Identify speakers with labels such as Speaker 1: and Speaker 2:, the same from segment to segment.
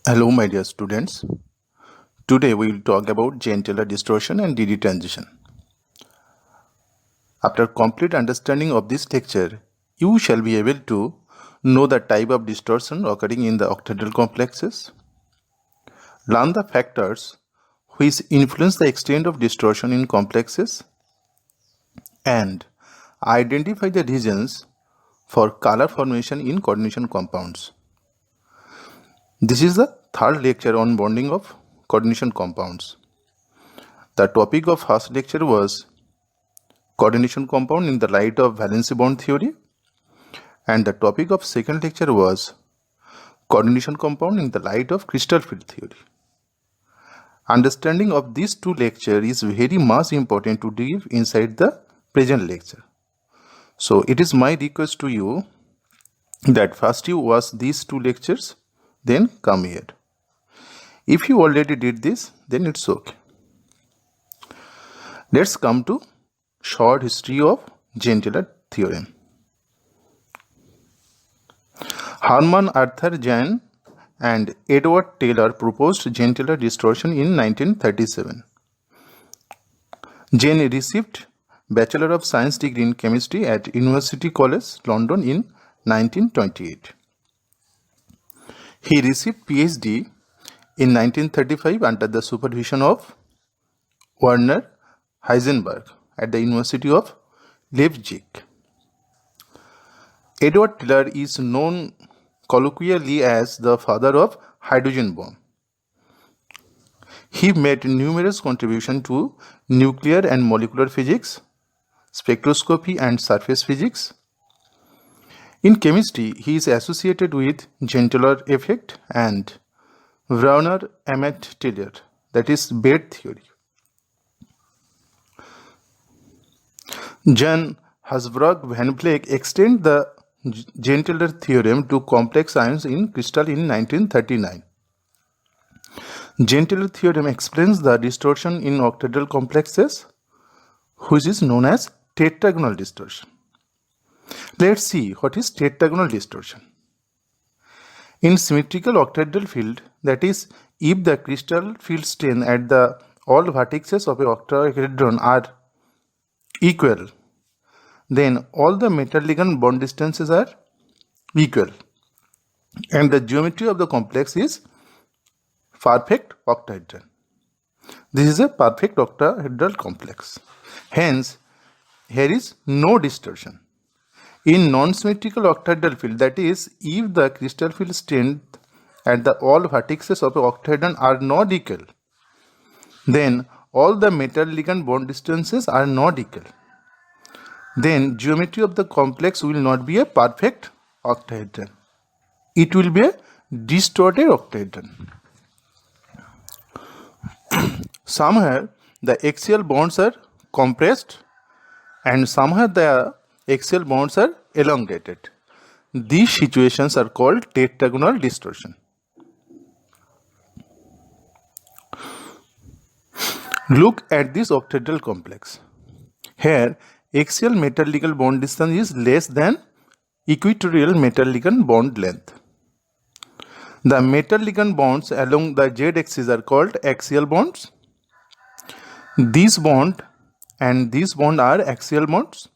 Speaker 1: Hello, my dear students. Today we will talk about Jane-Taylor distortion and DD transition. After complete understanding of this lecture, you shall be able to know the type of distortion occurring in the octahedral complexes, learn the factors which influence the extent of distortion in complexes, and identify the reasons for color formation in coordination compounds. This is the third lecture on bonding of coordination compounds. The topic of first lecture was coordination compound in the light of valency bond theory, and the topic of second lecture was coordination compound in the light of crystal field theory. Understanding of these two lectures is very much important to give inside the present lecture. So it is my request to you that first you watch these two lectures, then come here. If you already did this, then it's okay. Let's come to short history of Jane-Taylor theorem. Hermann Arthur Jahn and Edward Taylor proposed Jane-Taylor distortion in 1937. Jane received Bachelor of Science degree in chemistry at University College London in 1928. He received PhD in 1935 under the supervision of Werner Heisenberg at the University of Leipzig. Edward Taylor is known colloquially as the father of hydrogen bomb. He made numerous contributions to nuclear and molecular physics, spectroscopy and surface physics. In chemistry, he is associated with Jane-Taylor effect and Brauner-Emmett-Taylor, that is Baird theory. Jan Hasbrouck Van Vleck extended the Jane-Taylor theorem to complex ions in crystal in 1939. Jane-Taylor theorem explains the distortion in octahedral complexes, which is known as tetragonal distortion. Let's see what is tetragonal distortion. In symmetrical octahedral field, that is, if the crystal field strength at the all vertices of a octahedron are equal, then all the metal ligand bond distances are equal, and the geometry of the complex is perfect octahedral. This is a perfect octahedral complex. Hence, here is no distortion. In non-symmetrical octahedral field, that is, if the crystal field strength at the all vertices of an octahedron are not equal, then all the metal ligand bond distances are not equal. Then geometry of the complex will not be a perfect octahedron. It will be a distorted octahedron. Somewhere the axial bonds are compressed and somewhere the axial bonds are elongated. These situations are called tetragonal distortion. Look at this octahedral complex. Here, axial metal ligand bond distance is less than equatorial metal ligand bond length. The metal ligand bonds along the z-axis are called axial bonds. This bond and this bond are axial bonds.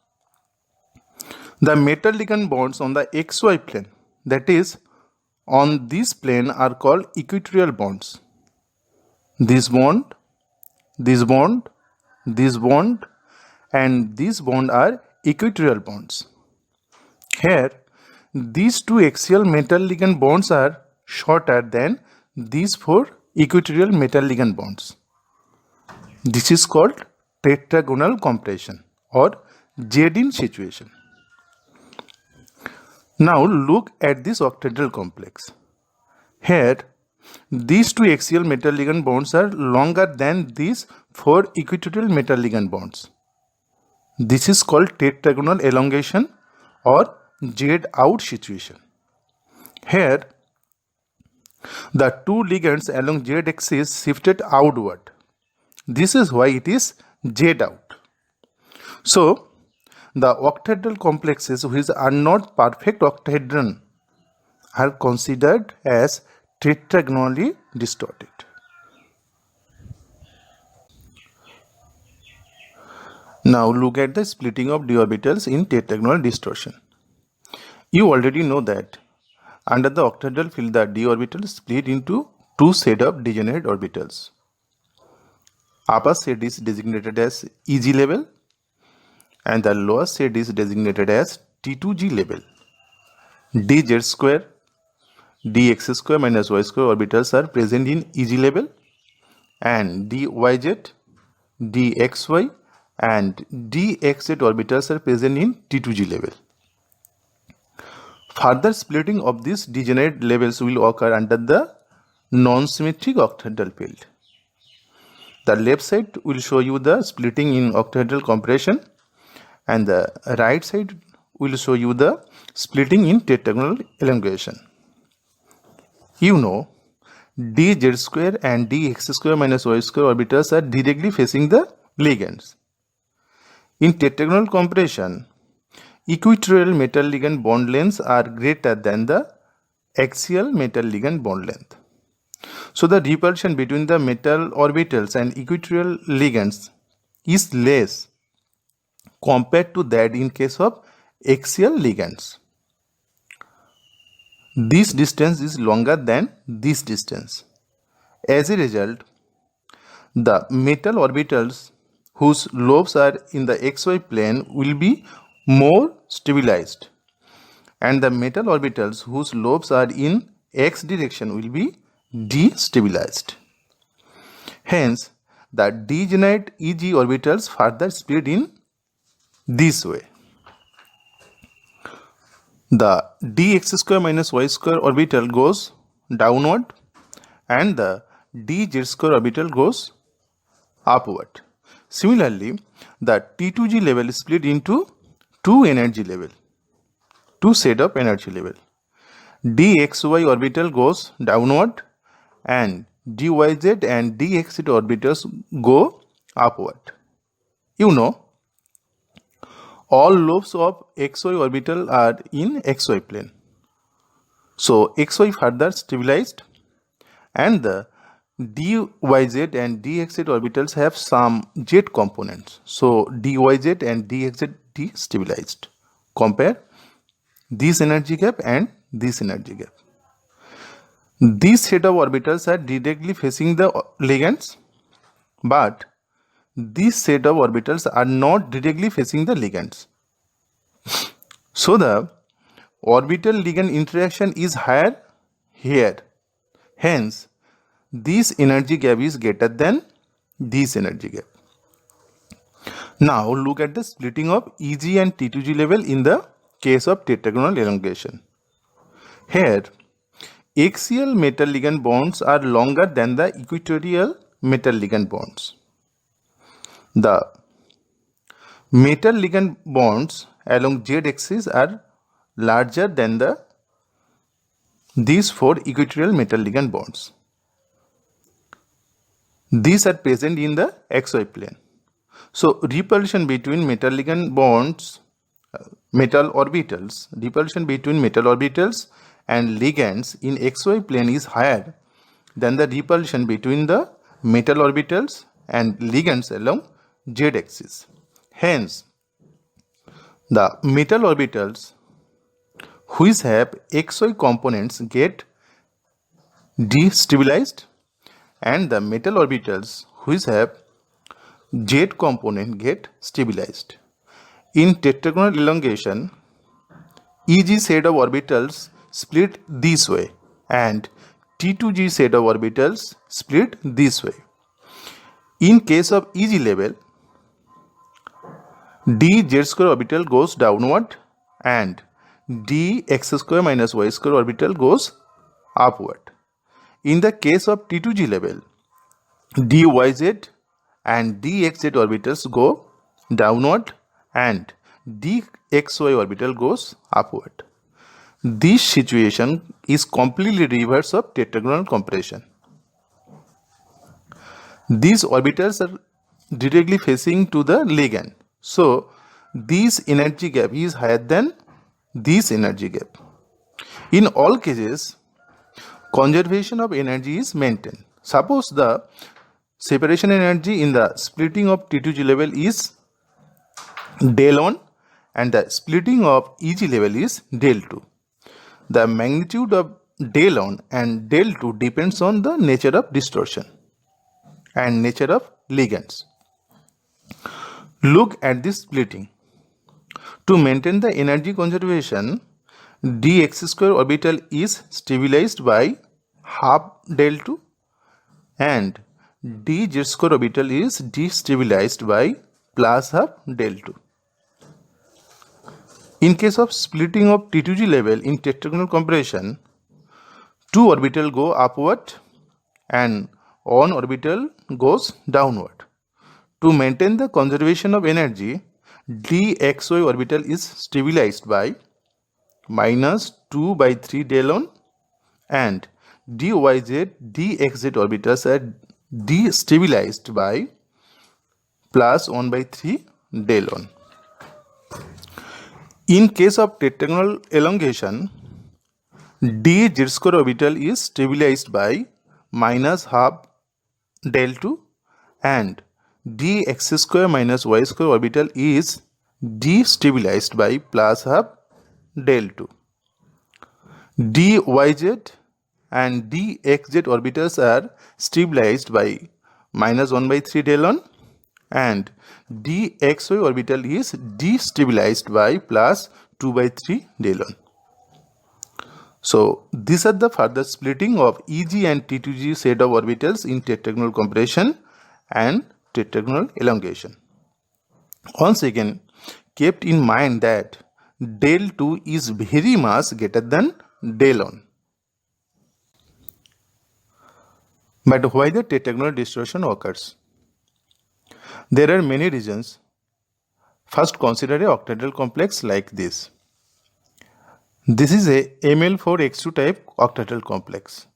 Speaker 1: The metal ligand bonds on the xy plane, that is, on this plane, are called equatorial bonds. This bond, this bond, this bond, and this bond are equatorial bonds. Here, these two axial metal ligand bonds are shorter than these four equatorial metal ligand bonds. This is called tetragonal compression or Z-in situation. Now look at this octahedral complex. Here, these two axial metal ligand bonds are longer than these four equatorial metal ligand bonds. This is called tetragonal elongation or Z-out situation. Here, the two ligands along Z-axis shifted outward. This is why it is Z-out. So, the octahedral complexes which are not perfect octahedron are considered as tetragonally distorted. Now look at the splitting of d orbitals in tetragonal distortion. You already know that under the octahedral field the d orbitals split into two sets of degenerate orbitals. Upper set is designated as EG level and the lower set is designated as T2G level. dz square, dx square minus y square orbitals are present in EG level and dyz, dxy and dxz orbitals are present in T2G level. Further splitting of these degenerate levels will occur under the non-symmetric octahedral field. The left side will show you the splitting in octahedral compression and the right side will show you the splitting in tetragonal elongation. You know, dz square and dx square minus y square orbitals are directly facing the ligands. In tetragonal compression, equatorial metal ligand bond lengths are greater than the axial metal ligand bond length. So the repulsion between the metal orbitals and equatorial ligands is less compared to that in case of axial ligands. This distance is longer than this distance. As a result, the metal orbitals whose lobes are in the xy plane will be more stabilized and the metal orbitals whose lobes are in x direction will be destabilized. Hence, the degenerate EG orbitals further split in this way. The dx square minus y square orbital goes downward and the dz square orbital goes upward. Similarly, the T2G level is split into two set of energy level. dxy orbital goes downward and dyz and dxz orbitals go upward. You know, all lobes of xy orbital are in xy plane. So xy further stabilized and the dyz and dxz orbitals have some z components. So dyz and dxz destabilized. Compare this energy gap and this energy gap. These set of orbitals are directly facing the ligands, but this set of orbitals are not directly facing the ligands. So the orbital ligand interaction is higher here. Hence, this energy gap is greater than this energy gap. Now look at the splitting of EG and T2G level in the case of tetragonal elongation. Here, axial metal ligand bonds are longer than the equatorial metal ligand bonds. The metal ligand bonds along z-axis are larger than these four equatorial metal ligand bonds. These are present in the xy plane. So repulsion between metal ligand bonds, repulsion between metal orbitals and ligands in xy plane is higher than the repulsion between the metal orbitals and ligands along z-axis. Hence, the metal orbitals which have xy components get destabilized and the metal orbitals which have z component get stabilized. In tetragonal elongation, EG set of orbitals split this way and T2G set of orbitals split this way. In case of EG level, dz square orbital goes downward and dx square minus y square orbital goes upward. In the case of T2G level, dyz and dxz orbitals go downward and dxy orbital goes upward. This situation is completely reverse of tetragonal compression. These orbitals are directly facing to the ligand. So this energy gap is higher than this energy gap. In all cases, conservation of energy is maintained. Suppose the separation energy in the splitting of T2G level is del 1 and the splitting of EG level is del 2. The magnitude of del 1 and del 2 depends on the nature of distortion and nature of ligands. Look at this splitting. To maintain the energy conservation, dx square orbital is stabilized by half del 2 and dz square orbital is destabilized by plus half del 2. In case of splitting of T2G level in tetragonal compression, two orbital go upward and one orbital goes downward. To maintain the conservation of energy, dxy orbital is stabilized by minus 2 by 3 del 1 and dyz, dxz orbitals are destabilized by plus 1 by 3 del 1. In case of tetragonal elongation, dz square orbital is stabilized by minus half del 2 and dx square minus y square orbital is destabilized by plus half del 2. dyz and dxz orbitals are stabilized by minus 1 by 3 del 1 and dxy orbital is destabilized by plus 2 by 3 del 1. So these are the further splitting of EG and T2G set of orbitals in tetragonal compression and tetragonal elongation. Once again, kept in mind that del 2 is very much greater than del 1. But why the tetragonal distortion occurs? There are many reasons. First, consider a octahedral complex like this. This is a Ml4X2 type octahedral complex.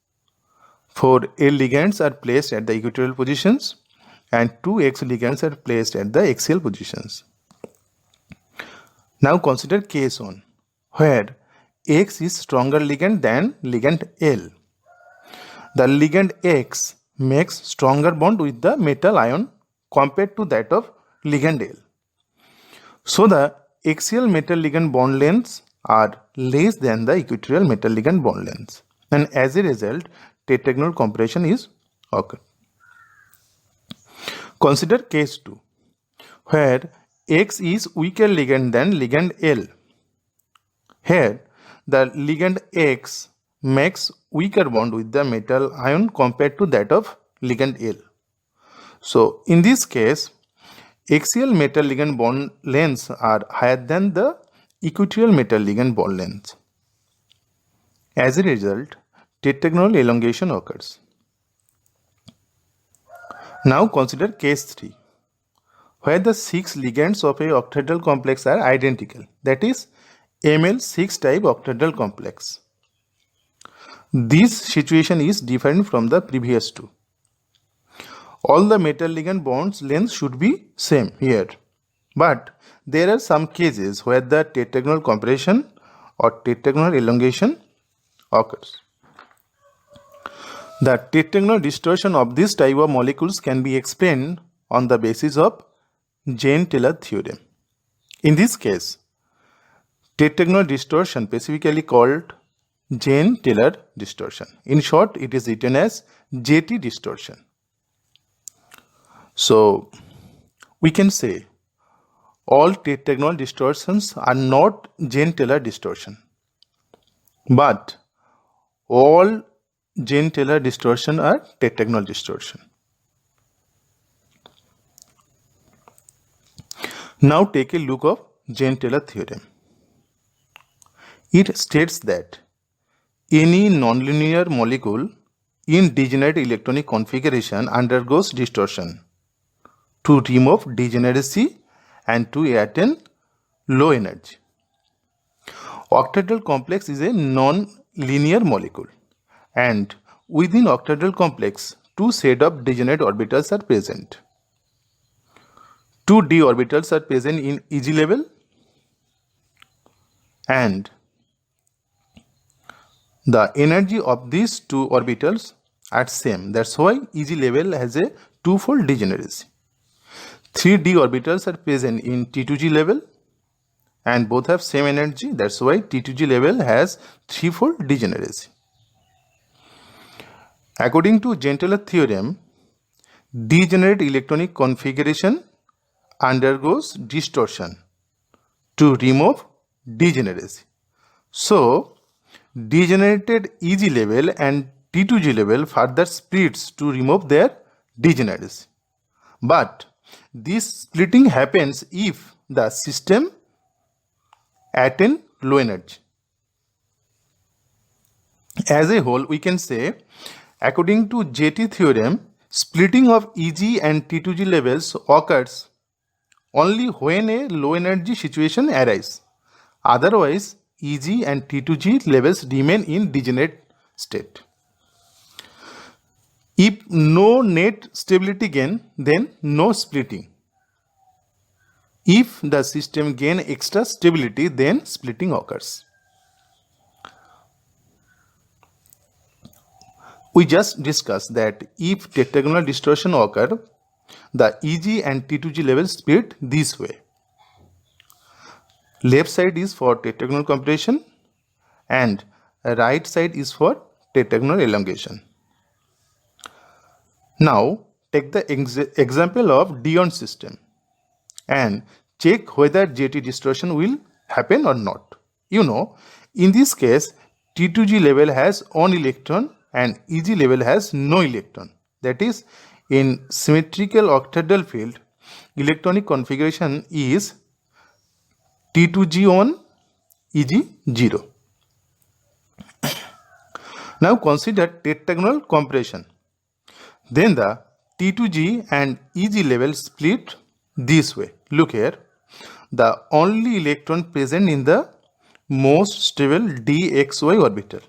Speaker 1: 4 L ligands are placed at the equatorial positions and 2 X ligands are placed at the axial positions. Now consider case 1, where X is stronger ligand than ligand L. The ligand X makes stronger bond with the metal ion compared to that of ligand L. So the axial metal ligand bond lengths are less than the equatorial metal ligand bond lengths, and as a result tetragonal compression is occurred. Consider case 2, where X is weaker ligand than ligand L. Here the ligand X makes weaker bond with the metal ion compared to that of ligand L. So in this case, axial metal ligand bond lengths are higher than the equatorial metal ligand bond lengths. As a result, tetragonal elongation occurs. Now consider case 3, where the 6 ligands of a octahedral complex are identical, that is Ml6 type octahedral complex. This situation is different from the previous two. All the metal ligand bonds length should be same here, but there are some cases where the tetragonal compression or tetragonal elongation occurs. The tetragonal distortion of this type of molecules can be explained on the basis of Jaynes-Taylor theorem. In this case, tetragonal distortion, specifically called Jaynes-Taylor distortion. In short, it is written as JT distortion. So we can say all tetragonal distortions are not Jaynes-Taylor distortion, but all Jaynes-Taylor distortion are tetragonal distortion. Now take a look of Jaynes-Taylor theorem. It states that any nonlinear molecule in degenerate electronic configuration undergoes distortion to remove degeneracy and to attain low energy. Octahedral complex is a non-linear molecule, and within octahedral complex, two set of degenerate orbitals are present. Two d orbitals are present in EG level and The energy of these two orbitals are same. That's why Eg level has a twofold degeneracy. 3d orbitals are present in T2g level and both have same energy. That's why T2g level has threefold degeneracy. According to Gentler theorem, degenerate electronic configuration undergoes distortion to remove degeneracy. So, degenerated Eg level and T2g level further splits to remove their degeneracy. But this splitting happens if the system attain low energy. As a whole, we can say, according to JT theorem, splitting of Eg and T2g levels occurs only when a low energy situation arises. Otherwise, Eg and T2g levels remain in degenerate state. If no net stability gain, then no splitting. If the system gain extra stability, then splitting occurs. We just discussed that if tetragonal distortion occur, the Eg and T2g levels split this way. Left side is for tetragonal compression and right side is for tetragonal elongation. Now take the example of d-on system and check whether JT distortion will happen or not. You know, in this case, T2g level has one electron and Eg level has no electron. That is, in symmetrical octahedral field, electronic configuration is T2g1, Eg0. Now consider tetragonal compression. Then the T2g and Eg level split this way. Look here. The only electron present in the most stable dxy orbital,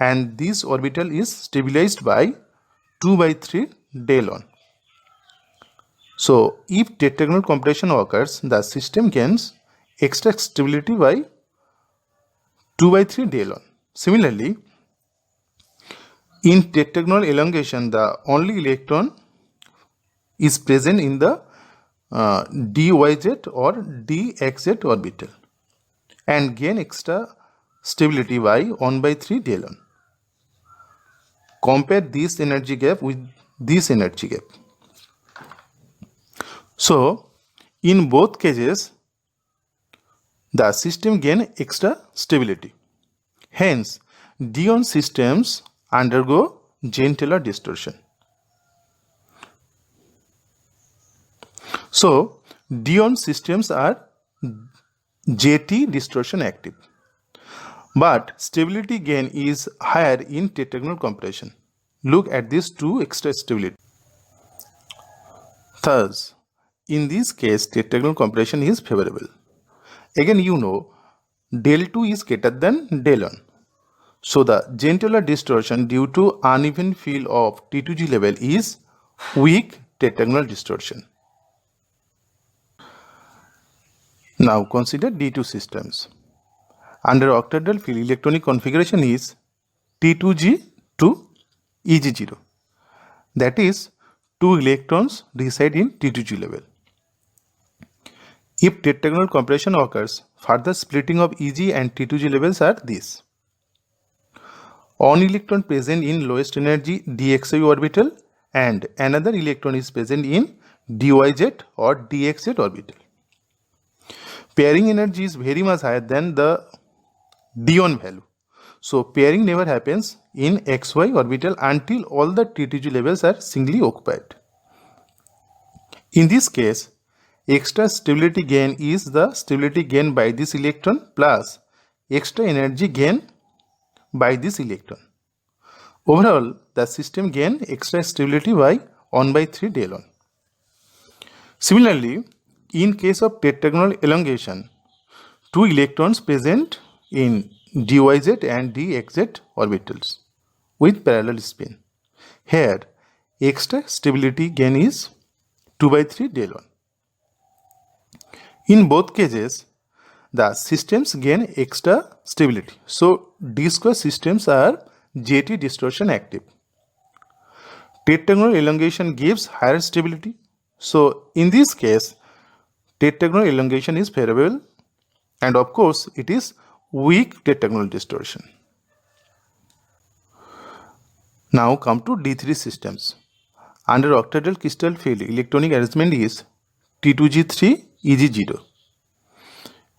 Speaker 1: and this orbital is stabilized by 2/3 del on. So if tetragonal compression occurs, the system gains extra stability by 2/3 del on. Similarly, in tetragonal elongation, the only electron is present in the dyz or dxz orbital and gain extra stability by 1/3 del on. Compare this energy gap with this energy gap. So, in both cases, the system gain extra stability. Hence, d-on systems undergo Gentler distortion. So, d-on systems are JT distortion active. But stability gain is higher in tetragonal compression. Look at these two extra stability. Thus, in this case, tetragonal compression is favorable. Again, you know, del 2 is greater than del 1. So, the Gentler distortion due to uneven field of T2g level is weak tetragonal distortion. Now, consider D2 systems. Under octahedral field, electronic configuration is T2g to Eg0. That is, 2 electrons reside in T2g level. If tetragonal compression occurs, further splitting of Eg and T2g levels are this. One electron present in lowest energy dxy orbital and another electron is present in dyz or dxz orbital. Pairing energy is very much higher than the d-on value. So pairing never happens in xy orbital until all the T2g levels are singly occupied. In this case, extra stability gain is the stability gained by this electron plus extra energy gain by this electron. Overall, the system gain extra stability by 1/3 del on. Similarly, in case of tetragonal elongation, 2 electrons present in dyz and dxz orbitals with parallel spin. Here, extra stability gain is 2/3 del on. In both cases, the systems gain extra stability. So D square systems are JT distortion active. Tetragonal elongation gives higher stability. So in this case, tetragonal elongation is favorable, and of course it is weak tetragonal distortion. Now come to D3 systems. Under octahedral crystal field, electronic arrangement is T2G3 EG0.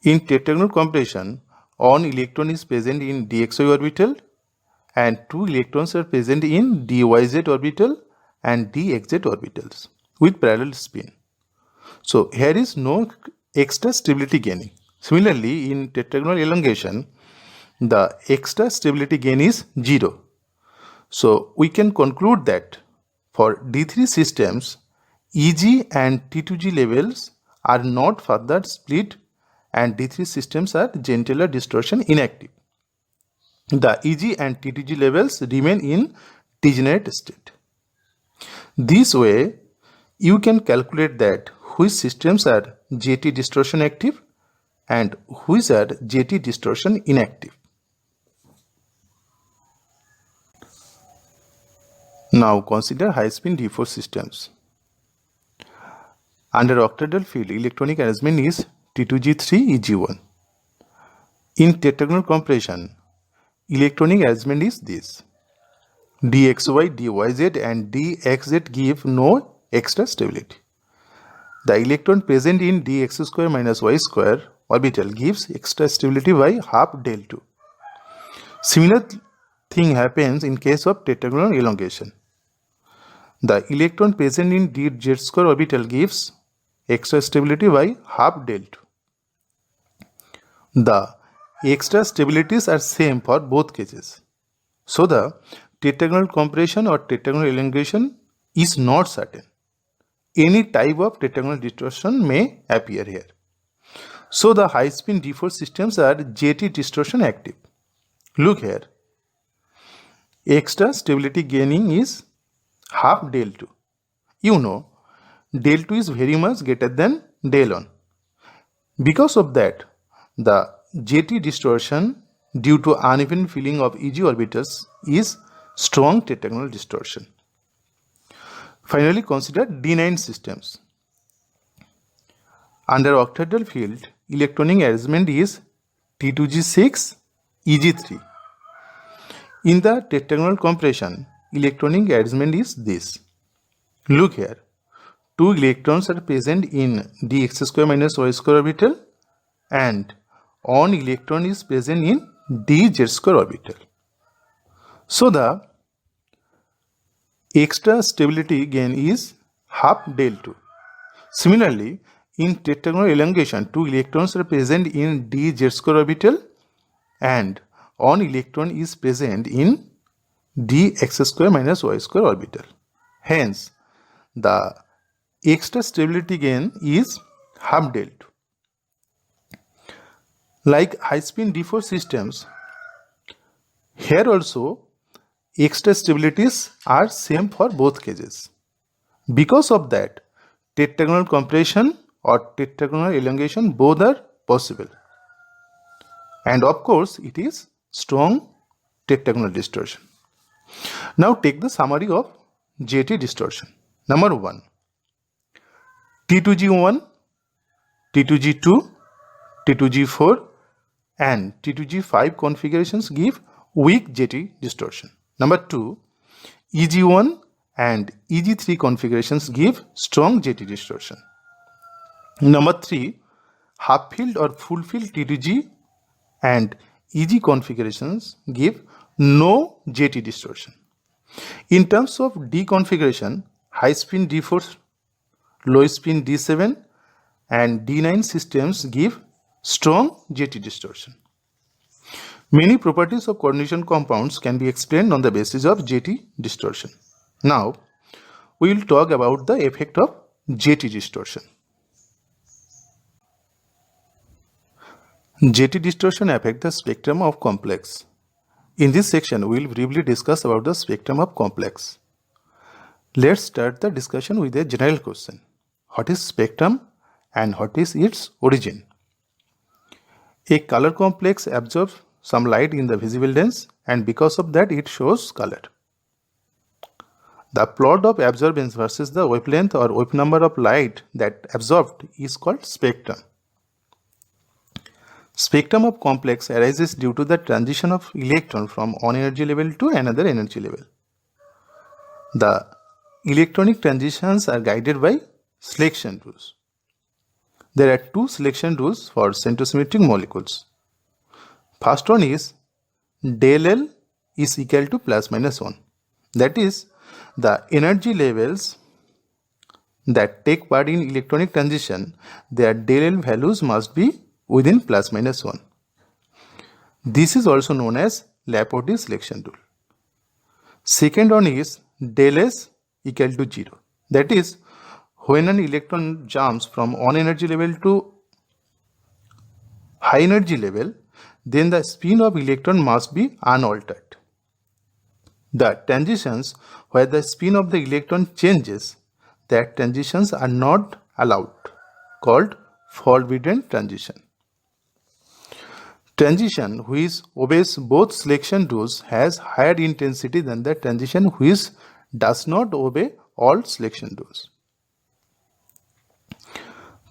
Speaker 1: In tetragonal compression, one electron is present in dxy orbital and two electrons are present in dyz orbital and dxz orbitals with parallel spin. So here is no extra stability gaining. Similarly, in tetragonal elongation, the extra stability gain is 0. So we can conclude that for D3 systems, EG and T2G levels are not further split and D3 systems are gentler distortion inactive. The EG and T2G levels remain in degenerate state. This way, you can calculate that which systems are JT distortion active and which are JT distortion inactive. Now consider high-spin D4 systems. Under octahedral field, electronic arrangement is T2G3 EG1. In tetragonal compression, electronic arrangement is this. dxy, dyz and dxz give no extra stability. The electron present in dx square minus y square orbital gives extra stability by half del 2. Similar thing happens in case of tetragonal elongation. The electron present in dz square orbital gives extra stability by half del 2. The extra stabilities are same for both cases. So the tetragonal compression or tetragonal elongation is not certain. Any type of tetragonal distortion may appear here. So the high spin D4 systems are JT distortion active. Look here. Extra stability gaining is half del 2. You know, del 2 is very much greater than del 1. Because of that, the JT distortion due to uneven filling of EG orbitals is strong tetragonal distortion. Finally, consider D9 systems. Under octahedral field, electronic arrangement is T2G6 EG3. In the tetragonal compression, electronic arrangement is this. Look here. Two electrons are present in dx square minus y square orbital and one electron is present in dz square orbital. So the extra stability gain is half del 2. Similarly, in tetragonal elongation, two electrons are present in dz square orbital and one electron is present in dx square minus y square orbital. Hence, the extra stability gain is half del 2. Like high-spin D4 systems, here also extra stabilities are same for both cases. Because of that, tetragonal compression or tetragonal elongation both are possible. And of course, it is strong tetragonal distortion. Now take the summary of JT distortion. Number 1. T2G1, T2G2, T2G4 and T2G5 configurations give weak JT distortion. Number 2. EG1 and EG3 configurations give strong JT distortion. Number 3. Half-filled or full-filled T2G and EG configurations give no JT distortion. In terms of D configuration, high-spin D4, low-spin D7 and D9 systems give strong JT distortion. Many properties of coordination compounds can be explained on the basis of JT distortion. Now, we will talk about the effect of JT distortion. JT distortion affects the spectrum of complex. In this section, we will briefly discuss about the spectrum of complex. Let's start the discussion with a general question. What is spectrum and what is its origin? A color complex absorbs some light in the visible lens, and because of that it shows color. The plot of absorbance versus the wavelength or wave number of light that absorbed is called spectrum. Spectrum of complex arises due to the transition of electron from one energy level to another energy level. The electronic transitions are guided by selection rules. There are two selection rules for centrosymmetric molecules. First one is del L is equal to plus minus 1. That is, the energy levels that take part in electronic transition, their del L values must be within plus minus 1. This is also known as Laporte selection rule. Second one is del S equal to 0. That is, when an electron jumps from one energy level to high energy level, then the spin of electron must be unaltered. The transitions where the spin of the electron changes, that transitions are not allowed, called forbidden transition. Transition which obeys both selection rules has higher intensity than the transition which does not obey all selection rules.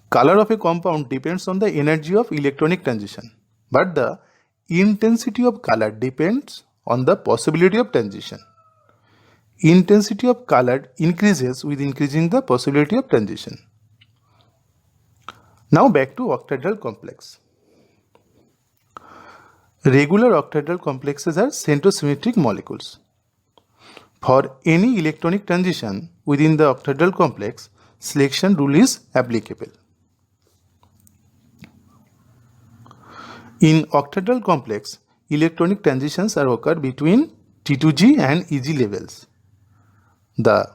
Speaker 1: Color of a compound depends on the energy of electronic transition, but the intensity of color depends on the possibility of transition. Intensity of color increases with increasing the possibility of transition. Now back to octahedral complex. Regular octahedral complexes are centrosymmetric molecules. For any electronic transition within the octahedral complex, selection rule is applicable. In octahedral complex, electronic transitions are occur between T2G and EG levels. The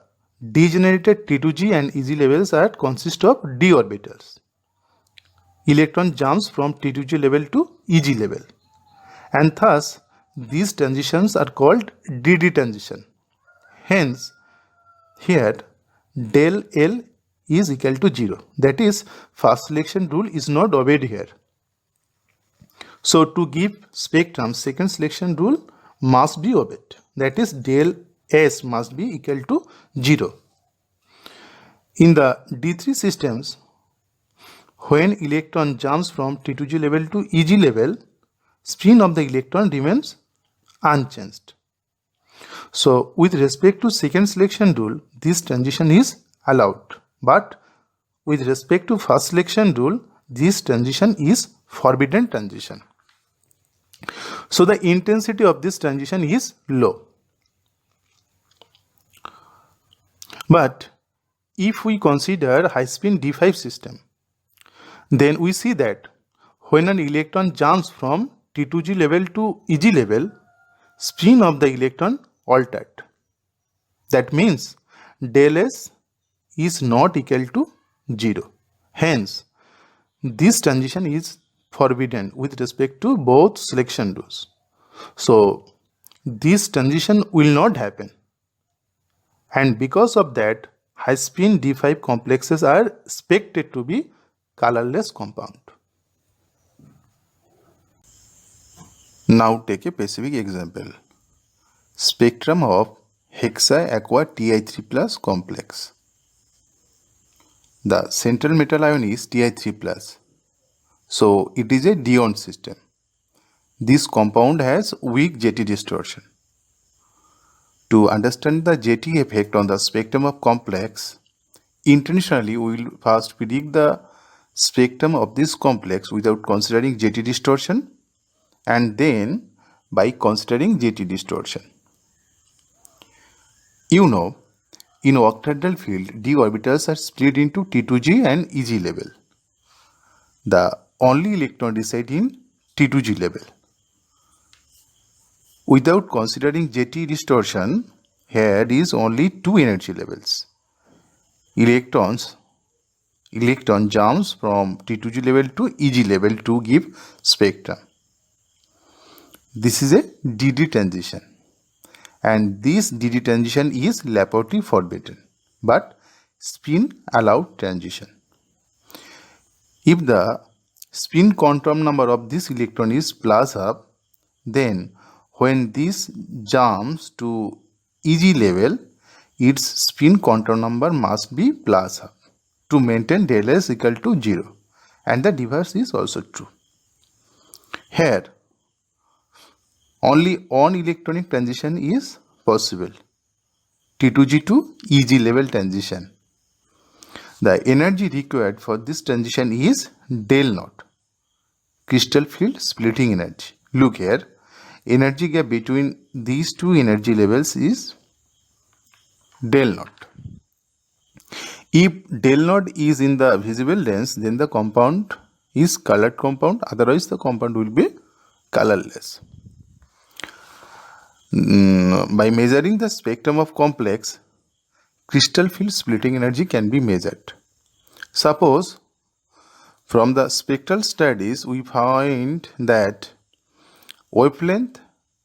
Speaker 1: degenerated T2G and EG levels consist of d orbitals. Electron jumps from T2G level to EG level, and thus these transitions are called DD transition. Hence, here del L is equal to 0. That is, first selection rule is not obeyed here. So to give spectrum, second selection rule must be obeyed. That is, del S must be equal to 0. In the D3 systems, when electron jumps from T2G level to EG level, spin of the electron remains unchanged. So with respect to second selection rule, this transition is allowed. But with respect to first selection rule, this transition is forbidden transition. So the intensity of this transition is low. But if we consider high spin D5 system, then we see that when an electron jumps from T2G level to EG level, spin of the electron altered. That means del S is not equal to 0. Hence, this transition is forbidden with respect to both selection rules. So, this transition will not happen. And because of that, high spin D5 complexes are expected to be colorless compound. Now take a specific example. Spectrum of hexa-aqua Ti3 plus complex. The central metal ion is Ti3 plus. So it is a dione system. This compound has weak JT distortion. To understand the JT effect on the spectrum of complex, intentionally we will first predict the spectrum of this complex without considering JT distortion, and then by considering JT distortion. You know, in octahedral field, d orbitals are split into T2G and EG level. The only electron reside in T2G level. Without considering JT distortion, here is only two energy levels. Electron jumps from T2G level to EG level to give spectrum. This is a DD transition, and this DD transition is Laporte forbidden, but spin allowed transition. If the spin quantum number of this electron is plus half, then when this jumps to Eg level, its spin quantum number must be plus half to maintain del S equal to 0, and the reverse is also true. Here, only one electronic transition is possible, T2G to Eg level transition. The energy required for this transition is del naught, crystal field splitting energy. Look here, energy gap between these two energy levels is del naught. If del naught is in the visible lens, then the compound is colored compound, otherwise the compound will be colorless. By measuring the spectrum of complex, crystal field splitting energy can be measured. Suppose from the spectral studies we find that wavelength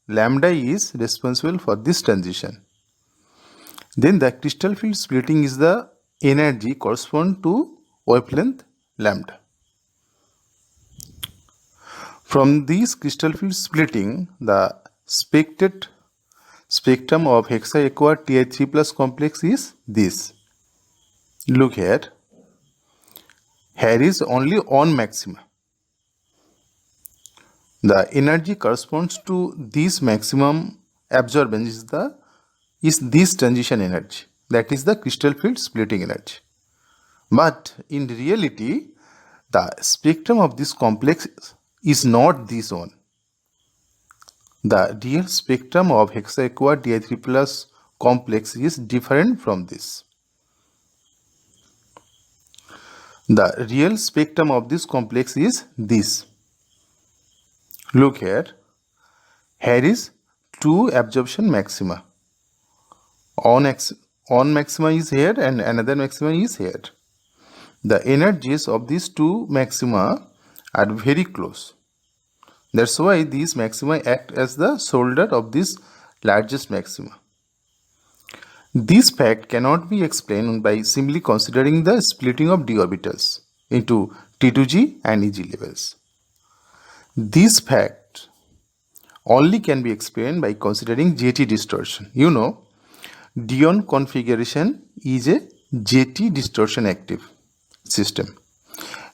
Speaker 1: lambda is responsible for this transition. Then the crystal field splitting is the energy correspond to wavelength lambda. From this crystal field splitting, the expected spectrum of hexaaqua Ti3 plus complex is this. Look here. Here is only one maxima. The energy corresponds to this maximum absorbance is this transition energy, that is the crystal field splitting energy. But in reality, the spectrum of this complex is not this one. The real spectrum of hexaaqua Di3 plus complex is different from this. The real spectrum of this complex is this. Look here. Here is two absorption maxima. One maxima is here and another maxima is here. The energies of these two maxima are very close. That's why these maxima act as the shoulder of this largest maxima. This fact cannot be explained by simply considering the splitting of d orbitals into T2G and Eg levels. This fact only can be explained by considering JT distortion. You know, d-on configuration is a JT distortion active system,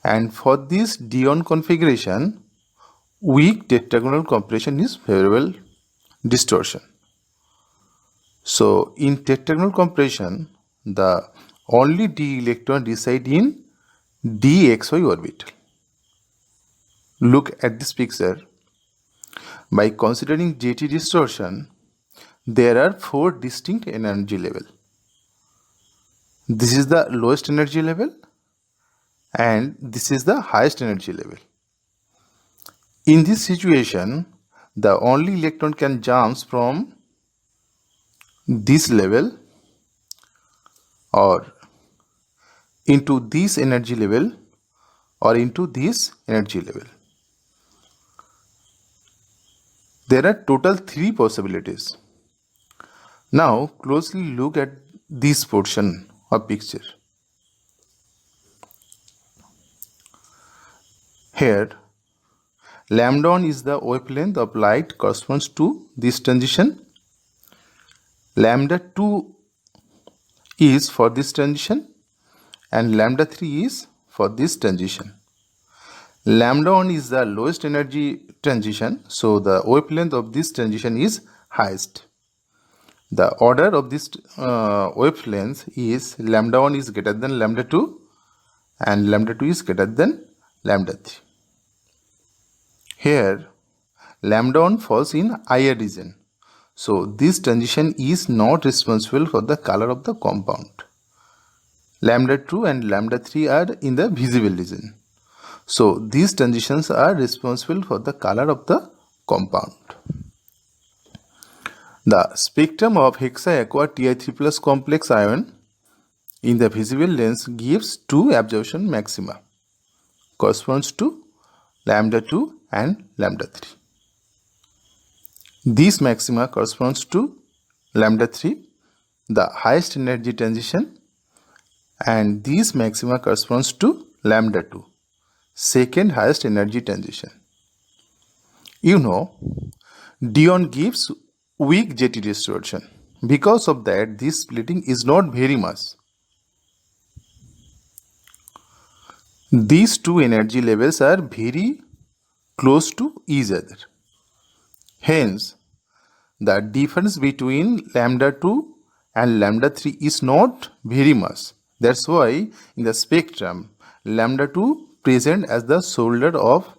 Speaker 1: and for this d-on configuration, weak tetragonal compression is favorable distortion. So in tetragonal compression, the only d electron reside in dxy orbital. Look at this picture. By considering JT distortion, there are four distinct energy levels. This is the lowest energy level and this is the highest energy level. In this situation, the only electron can jump from this level or into this energy level or into this energy level. There are total 3 possibilities. Now closely look at this portion of picture. Here, lambda 1 is the wavelength of light corresponds to this transition. Lambda 2 is for this transition and lambda 3 is for this transition. Lambda 1 is the lowest energy transition, so the wavelength of this transition is highest. The order of this wavelength is lambda 1 is greater than lambda 2 and lambda 2 is greater than lambda 3. Here, lambda 1 falls in higher region. So this transition is not responsible for the color of the compound. Lambda 2 and lambda 3 are in the visible region. So these transitions are responsible for the color of the compound. The spectrum of hexaaqua Ti3 plus complex ion in the visible lens gives two absorption maxima, corresponds to lambda 2 and lambda 3. This maxima corresponds to lambda 3, the highest energy transition, and this maxima corresponds to lambda 2, second highest energy transition. You know, Dion gives weak JT distortion. Because of that, this splitting is not very much. These two energy levels are very close to each other. Hence, the difference between lambda 2 and lambda 3 is not very much. That's why in the spectrum, lambda 2 present as the shoulder of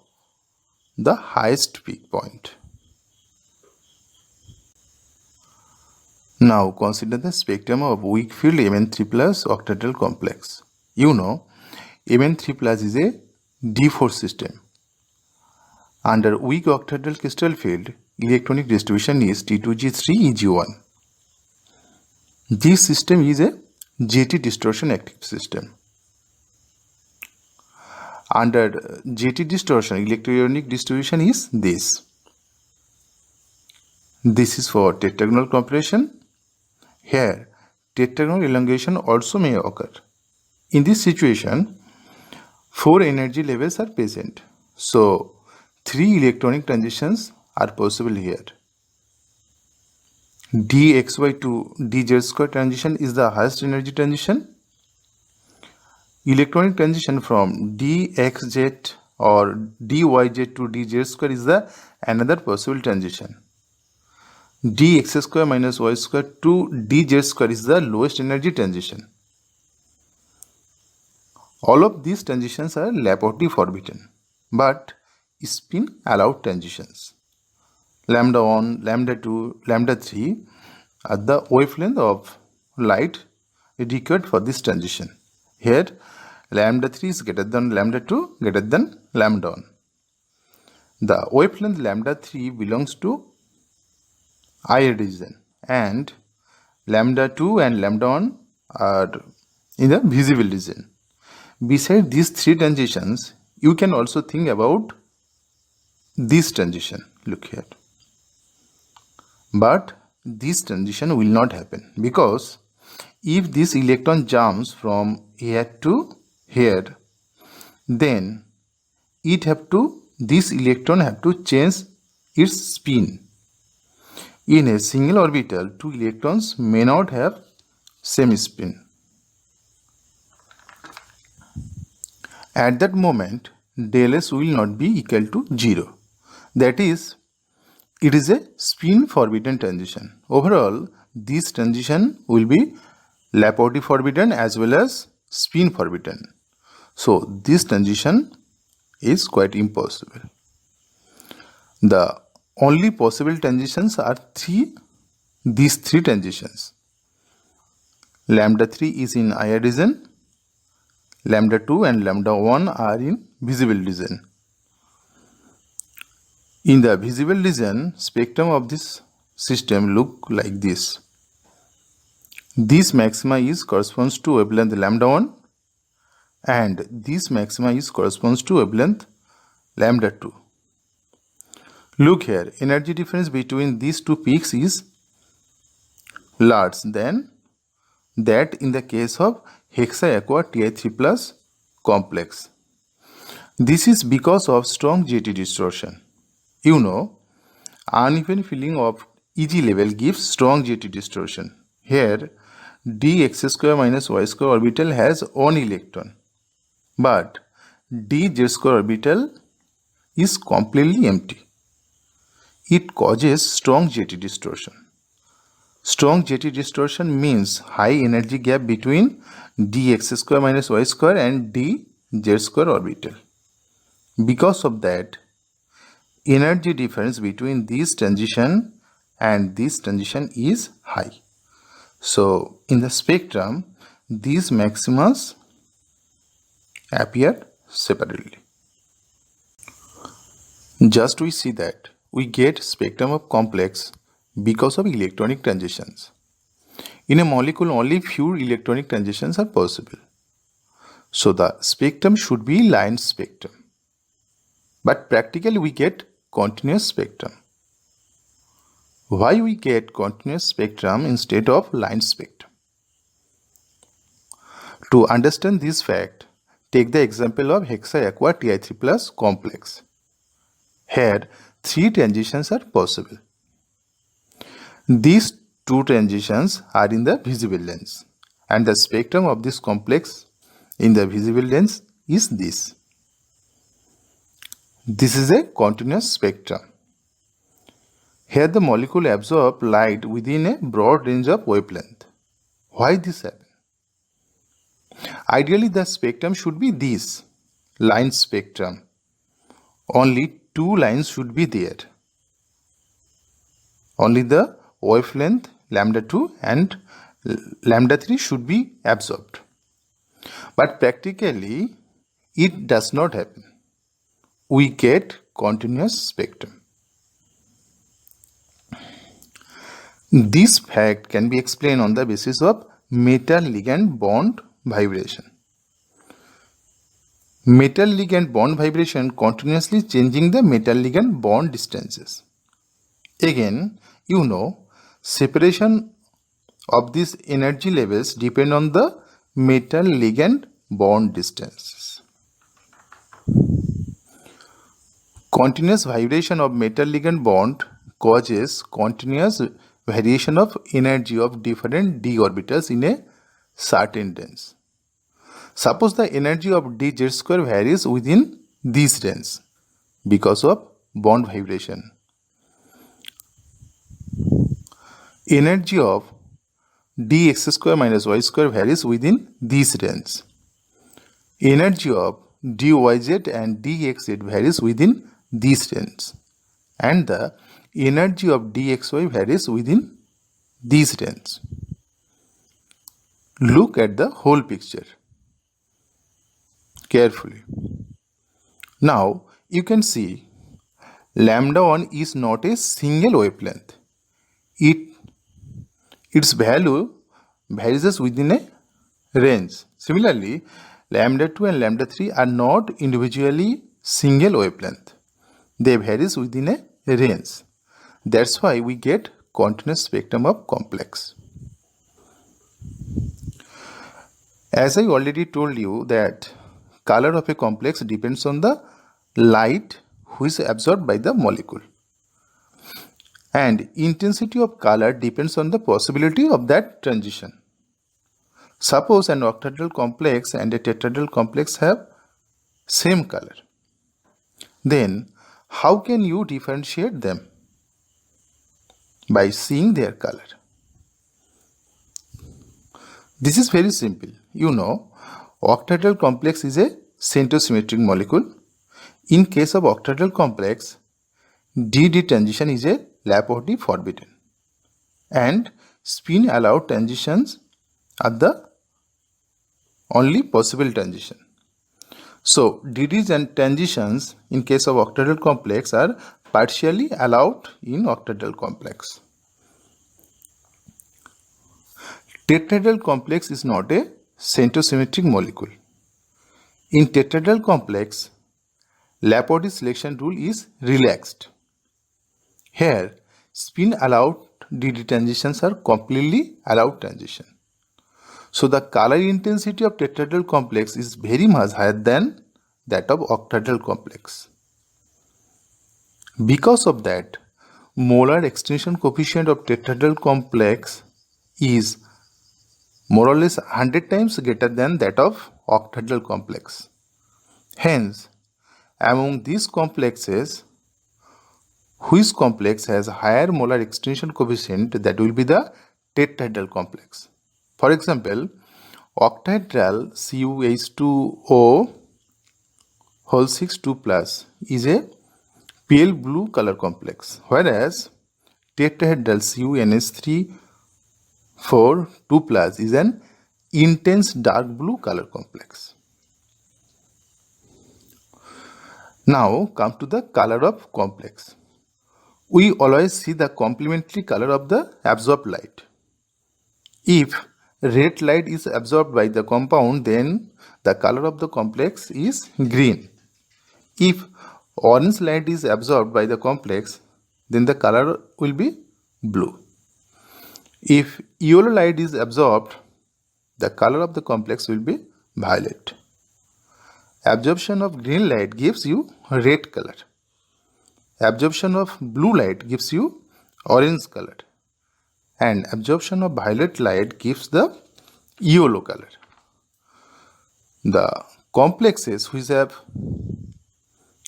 Speaker 1: the highest peak point. Now consider the spectrum of weak field Mn3 plus octahedral complex. You know, Mn3 plus is a D4 system. Under weak octahedral crystal field, electronic distribution is T2G3 Eg1. This system is a JT distortion active system. Under JT distortion, electronic distribution is this. This is for tetragonal compression. Here, tetragonal elongation also may occur. In this situation, 4 energy levels are present. So, 3 electronic transitions are possible here. dxy to dz square transition is the highest energy transition. Electronic transition from dxz or dyz to dz square is the another possible transition. dx square minus y square to dz square is the lowest energy transition. All of these transitions are Laporte forbidden, but spin allowed transitions. Lambda 1, lambda 2, lambda 3 are the wavelength of light required for this transition. Here, lambda 3 is greater than lambda 2 greater than lambda 1. The wavelength lambda 3 belongs to I region and lambda 2 and lambda 1 are in the visible region. Besides these 3 transitions, you can also think about this transition. Look here. But this transition will not happen because if this electron jumps from here to here, then this electron have to change its spin. In a single orbital, 2 electrons may not have same spin. At that moment, del S will not be equal to 0. That is, it is a spin forbidden transition. Overall, this transition will be Laporte forbidden as well as spin forbidden. So, this transition is quite impossible. The only possible transitions are these 3 transitions. Lambda 3 is in IR region, lambda 2 and lambda 1 are in visible region. In the visible region, spectrum of this system look like this. This maxima is corresponds to wavelength lambda 1 and this maxima is corresponds to wavelength lambda 2. Look here, energy difference between these 2 peaks is large than that in the case of hexa-aqua Ti3 plus complex. This is because of strong JT distortion. You know, uneven filling of Eg level gives strong JT distortion. Here, dx square minus y square orbital has 1 electron, but dz square orbital is completely empty. It causes strong JT distortion. Strong JT distortion means high energy gap between dx square minus y square and dz square orbital. Because of that, energy difference between this transition and this transition is high. So, in the spectrum, these maximas appear separately. Just we see that we get spectrum of complex because of electronic transitions. In a molecule, only few electronic transitions are possible. So the spectrum should be line spectrum. But practically we get continuous spectrum. Why we get continuous spectrum instead of line spectrum? To understand this fact, Take the example of hexa-aqua Ti3 plus complex. Here, 3 transitions are possible. These 2 transitions are in the visible lens, and the spectrum of this complex in the visible lens is this. This is a continuous spectrum. Here the molecule absorbs light within a broad range of wavelength. Why this happens? Ideally, the spectrum should be this line spectrum. Only 2 lines should be there. Only the wavelength λ2 and λ3 should be absorbed. But practically, it does not happen. We get continuous spectrum. This fact can be explained on the basis of metal-ligand bond vibration. Metal-ligand bond vibration continuously changing the metal-ligand bond distances. Again, you know, separation of these energy levels depend on the metal-ligand bond distances. Continuous vibration of metal-ligand bond causes continuous variation of energy of different d orbitals in a certain range. Suppose the energy of dz square varies within this range because of bond vibration. Energy of dx square minus y square varies within this range. Energy of dyz and dxz varies within this range, and the energy of dxy varies within this range. Look at the whole picture carefully. Now you can see λ1 is not a single wavelength. Its value varies within a range. Similarly, λ2 and λ3 are not individually single wavelength. They vary within a range. That's why we get continuous spectrum of complex. As I already told you that color of a complex depends on the light which is absorbed by the molecule. And intensity of color depends on the possibility of that transition. Suppose an octahedral complex and a tetrahedral complex have same color. Then how can you differentiate them? By seeing their color. This is very simple. You know, octahedral complex is a centrosymmetric molecule. In case of octahedral complex, d-d transition is a Lyapunov forbidden, and spin allowed transitions are the only possible transition. So d-d and transitions in case of octahedral complex are partially allowed in octahedral complex. Tetrahedral complex is not a centrosymmetric molecule. In tetrahedral complex, Lyapunov selection rule is relaxed. Here, spin allowed d-d transitions are completely allowed transition. So the color intensity of tetrahedral complex is very much higher than that of octahedral complex. Because of that, molar extinction coefficient of tetrahedral complex is more or less 100 times greater than that of octahedral complex. Hence, among these complexes, which complex has higher molar extinction coefficient, that will be the tetrahedral complex. For example, octahedral CuH2O whole 6 2 plus is a pale blue color complex, whereas tetrahedral CuNH3 4 2 plus is an intense dark blue color complex. Now come to the color of complex. We always see the complementary color of the absorbed light. If red light is absorbed by the compound, then the color of the complex is green. If orange light is absorbed by the complex, then the color will be blue. If yellow light is absorbed, the color of the complex will be violet. Absorption of green light gives you red color. Absorption of blue light gives you orange color. And absorption of violet light gives the yellow color. The complexes which have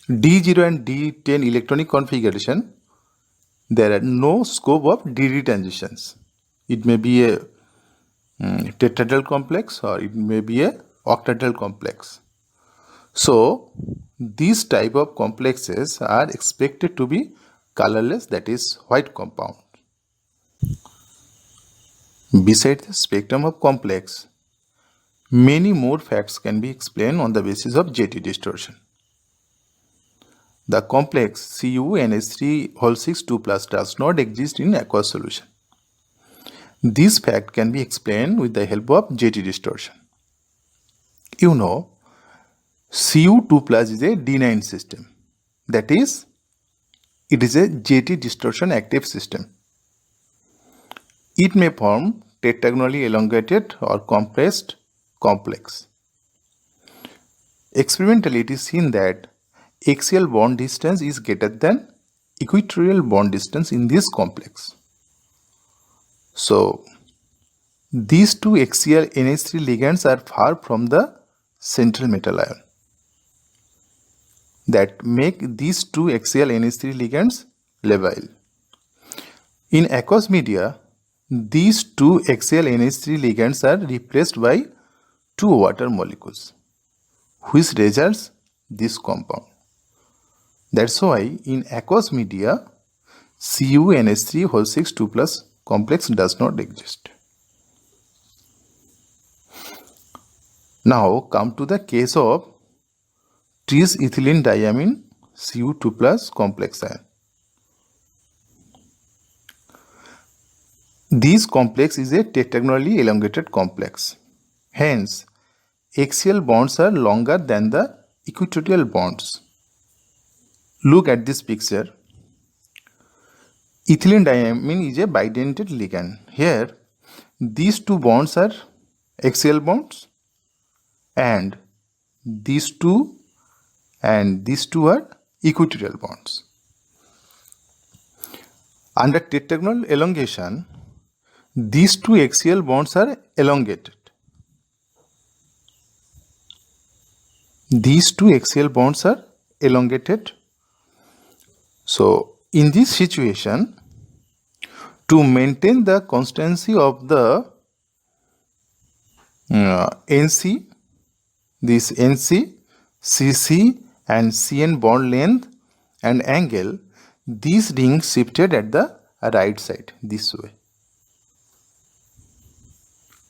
Speaker 1: D0 and D10 electronic configuration, there are no scope of DD transitions. It may be a tetrahedral complex or it may be a octahedral complex. So these type of complexes are expected to be colorless, that is white compound. Besides the spectrum of complex, many more facts can be explained on the basis of JT distortion. The complex CuNH3 2+ does not exist in aqueous solution. This fact can be explained with the help of JT distortion. You know, Cu2+ is a D9 system. That is, it is a JT distortion active system. It may form tetragonally elongated or compressed complex. Experimentally, it is seen that axial bond distance is greater than equatorial bond distance in this complex. So, these two axial NH3 ligands are far from the central metal ion that make these two axial NH3 ligands labile. In aqueous media, these two axial NH3 ligands are replaced by two water molecules, which results this compound. That's why in aqueous media, CuNH3 2+ complex does not exist. Now come to the case of tris-ethylene diamine Cu2+ complex ion. This complex is a tetragonally elongated complex. Hence, axial bonds are longer than the equatorial bonds. Look at this picture. Ethylene diamine is a bidentate ligand. Here, these two bonds are axial bonds and these two are equatorial bonds. Under tetragonal elongation, these two axial bonds are elongated. These two axial bonds are elongated. So, in this situation, to maintain the constancy of the NC, this NC, CC and CN bond length and angle, these rings shifted at the right side this way.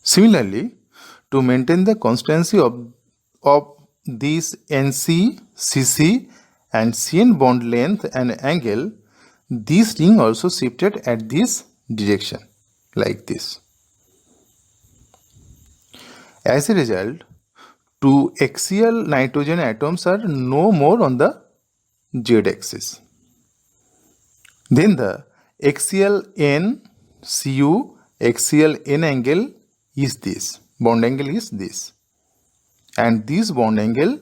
Speaker 1: Similarly, to maintain the constancy of these NC, CC and CN bond length and angle, this ring also shifted at this direction like this. As a result, two axial nitrogen atoms are no more on the z-axis. Then the axial N Cu axial N angle is this, bond angle is this, and this bond angle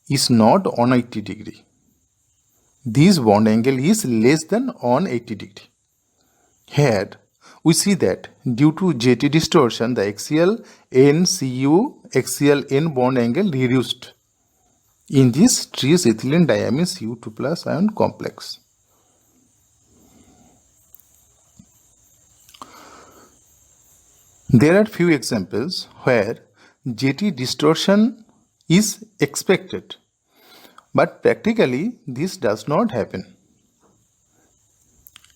Speaker 1: is not 180 degree. This bond angle is less than 180 degree. Here we see that due to JT distortion, the axial NCU axial N bond angle reduced in this tris-ethylene diamine Cu2+ ion complex. There are few examples where JT distortion is expected, but practically this does not happen.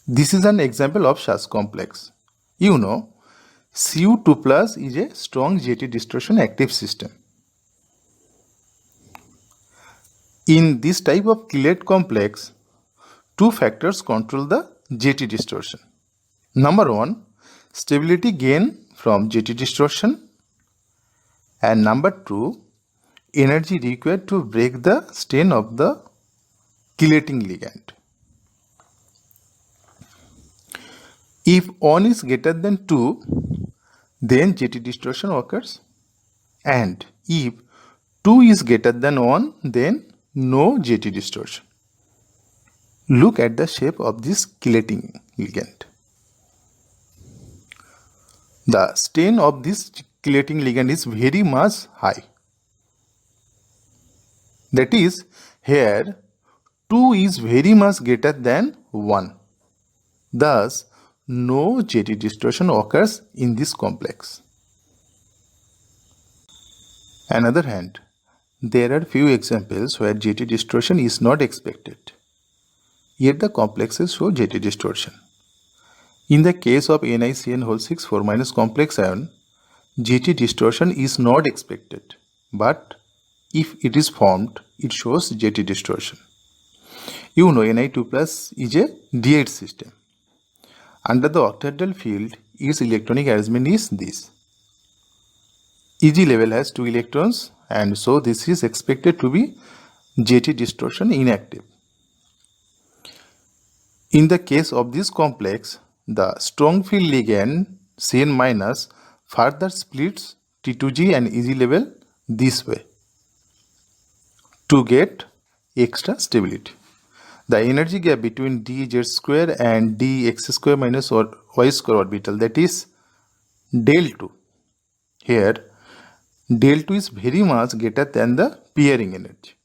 Speaker 1: This is an example of such complex. You know, Cu2+ is a strong JT distortion active system. In this type of chelate complex, two factors control the JT distortion. Number one, stability gain from JT distortion, and number two, energy required to break the stain of the chelating ligand. If 1 is greater than 2, then JT distortion occurs, and if 2 is greater than 1, then no JT distortion. Look at the shape of this chelating ligand. The strain of this chelating ligand is very much high. That is, here 2 is very much greater than 1. Thus, no JT distortion occurs in this complex. On the other hand, there are few examples where JT distortion is not expected, yet the complexes show JT distortion. In the case of NiCN6 4- complex ion, JT distortion is not expected, but if it is formed, it shows JT distortion. You know Ni2+ is a D8 system. Under the octahedral field, its electronic arrangement is this. Eg level has 2 electrons, and so this is expected to be JT distortion inactive. In the case of this complex, the strong field ligand Cn- further splits T2G and Eg level this way to get extra stability. The energy gap between dz² and dx² minus or y² orbital, that is del 2. Here, del 2 is very much greater than the pairing energy.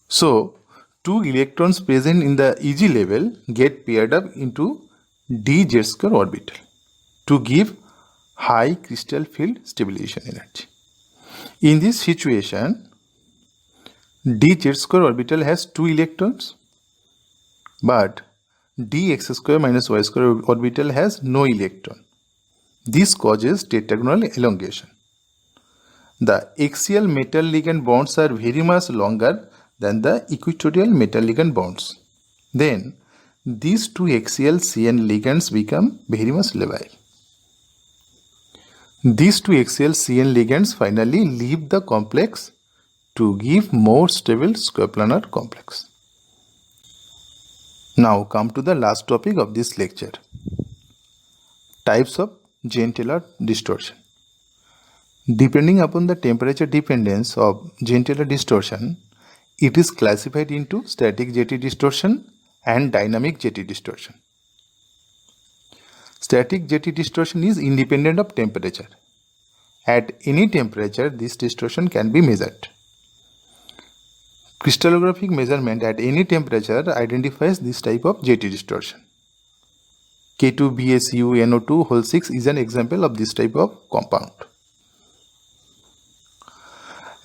Speaker 1: So, 2 electrons present in the Eg level get paired up into dz² orbital to give high crystal field stabilization energy. In this situation, dz² orbital has 2 electrons, but dx² minus y² orbital has no electron. This causes tetragonal elongation. The axial metal ligand bonds are very much longer than the equatorial metal ligand bonds. Then, these two axial CN ligands become very much labile. These two axial CN ligands finally leave the complex to give more stable square planar complex. Now come to the last topic of this lecture. Types of Jahn-Teller distortion. Depending upon the temperature dependence of Jahn-Teller distortion, it is classified into static JT distortion and dynamic JT distortion. Static JT distortion is independent of temperature. At any temperature, this distortion can be measured. Crystallographic measurement at any temperature identifies this type of JT distortion. K2BaCuNO2 is an example of this type of compound.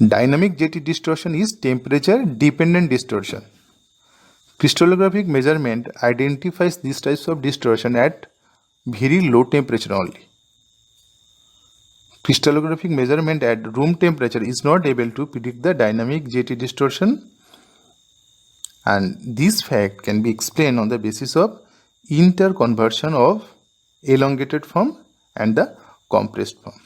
Speaker 1: Dynamic JT distortion is temperature dependent distortion. Crystallographic measurement identifies these types of distortion at very low temperature only. Crystallographic measurement at room temperature is not able to predict the dynamic JT distortion, and this fact can be explained on the basis of interconversion of elongated form and the compressed form.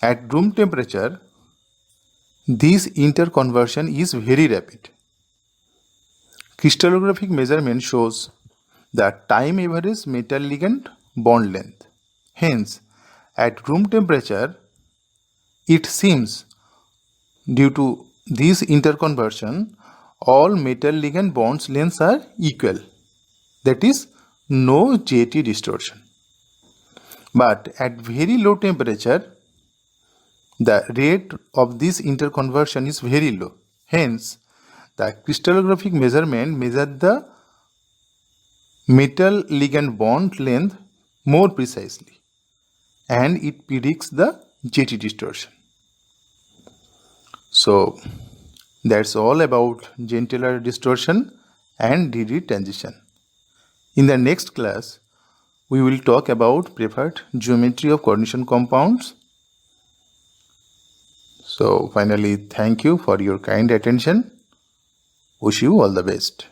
Speaker 1: At room temperature, this interconversion is very rapid. Crystallographic measurement shows the time average metal ligand bond length. Hence, at room temperature, it seems due to this interconversion, all metal ligand bonds lengths are equal. That is, no JT distortion. But at very low temperature, the rate of this interconversion is very low. Hence, the crystallographic measurement measures the metal ligand bond length more precisely, and it predicts the JT distortion. So, that's all about Jahn-Teller distortion and DD transition. In the next class, we will talk about preferred geometry of coordination compounds. So finally, thank you for your kind attention. Wish you all the best.